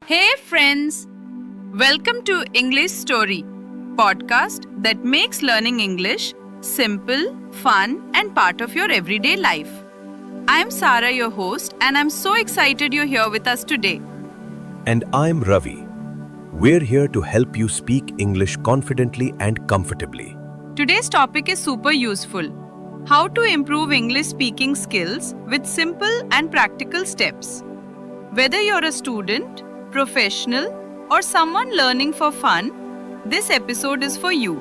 Hey friends, welcome to English Story, podcast that makes learning English simple, fun and part of your everyday life. I'm Sarah, your host, and I'm so excited you're here with us today. And I'm Ravi. We're here to help you speak English confidently and comfortably. Today's topic is super useful. How to improve English speaking skills with simple and practical steps. Whether you're a student, professional, or someone learning for fun, this episode is for you.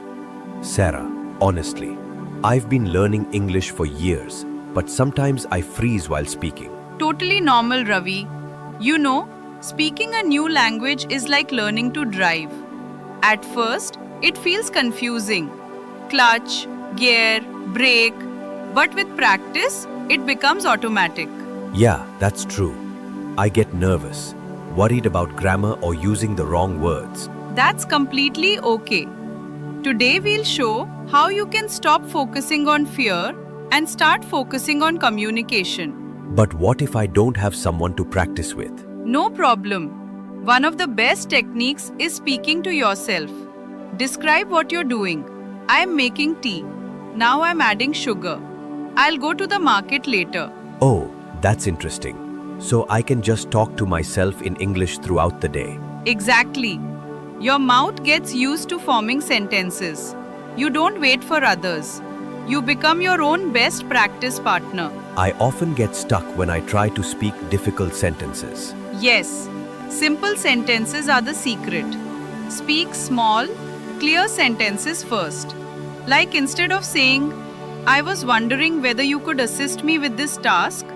Sarah, honestly, I've been learning English for years, but sometimes I freeze while speaking. Totally normal, Ravi. You know, speaking a new language is like learning to drive. At first, it feels confusing. Clutch, gear, brake. But with practice, it becomes automatic. Yeah, that's true. I get nervous, worried about grammar or using the wrong words. That's completely okay. Today we'll show how you can stop focusing on fear and start focusing on communication. But what if I don't have someone to practice with? No problem. One of the best techniques is speaking to yourself. Describe what you're doing. I'm making tea. Now I'm adding sugar. I'll go to the market later. Oh, that's interesting. So I can just talk to myself in English throughout the day. Exactly. Your mouth gets used to forming sentences. You don't wait for others. You become your own best practice partner. I often get stuck when I try to speak difficult sentences. Yes, simple sentences are the secret. Speak small, clear sentences first. Like instead of saying, I was wondering whether you could assist me with this task,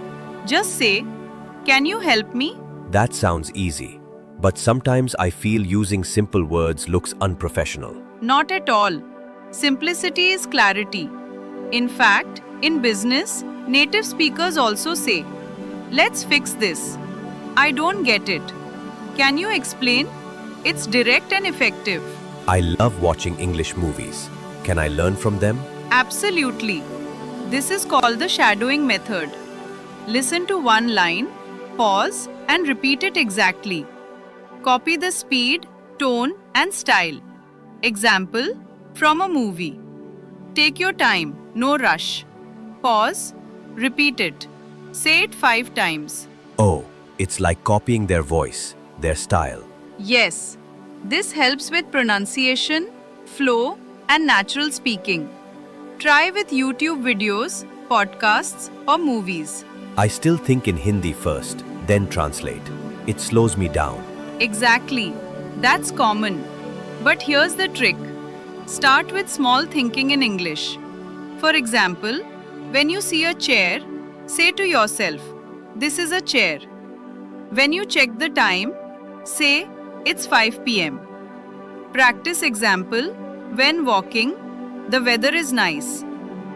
just say, can you help me? That sounds easy, but sometimes I feel using simple words looks unprofessional. Not at all. Simplicity is clarity. In fact, in business, native speakers also say, let's fix this. I don't get it. Can you explain? It's direct and effective. I love watching English movies. Can I learn from them? Absolutely. This is called the shadowing method. Listen to one line, pause, and repeat it exactly. Copy the speed, tone, and style. Example, from a movie. Take your time, no rush. Pause, repeat it. Say it 5 times. Oh, it's like copying their voice, their style. Yes, this helps with pronunciation, flow, and natural speaking. Try with YouTube videos, podcasts, or movies. I still think in Hindi first, then translate. It slows me down. Exactly. That's common. But here's the trick. Start with small thinking in English. For example, when you see a chair, say to yourself, this is a chair. When you check the time, say, it's 5 p.m. Practice example, when walking, the weather is nice.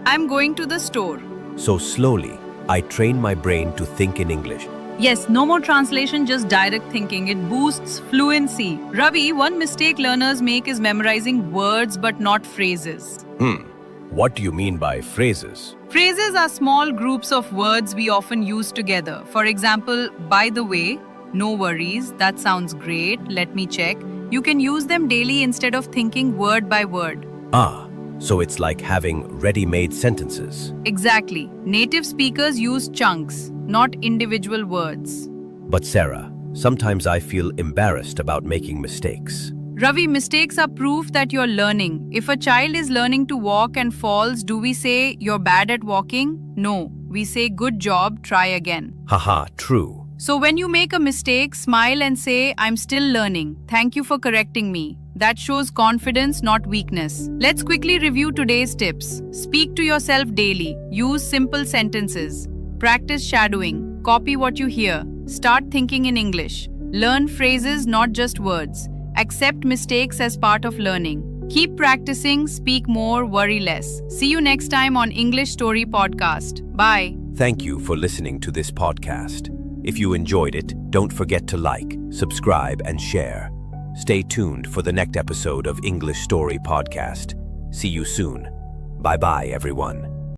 I'm going to the store. So slowly, I train my brain to think in English. Yes, no more translation, just direct thinking. It boosts fluency. Ravi, one mistake learners make is memorizing words but not phrases. What do you mean by phrases? Phrases are small groups of words we often use together. For example, by the way, no worries, that sounds great, let me check. You can use them daily instead of thinking word by word. So it's like having ready-made sentences. Exactly. Native speakers use chunks, not individual words. But Sarah, sometimes I feel embarrassed about making mistakes. Ravi, mistakes are proof that you're learning. If a child is learning to walk and falls, do we say, you're bad at walking? No. We say, good job, try again. Haha, true. So when you make a mistake, smile and say, I'm still learning. Thank you for correcting me. That shows confidence, not weakness. Let's quickly review today's tips. Speak to yourself daily. Use simple sentences. Practice shadowing. Copy what you hear. Start thinking in English. Learn phrases, not just words. Accept mistakes as part of learning. Keep practicing, speak more, worry less. See you next time on English Story Podcast. Bye. Thank you for listening to this podcast. If you enjoyed it, don't forget to like, subscribe, and share. Stay tuned for the next episode of English Story Podcast. See you soon. Bye-bye, everyone.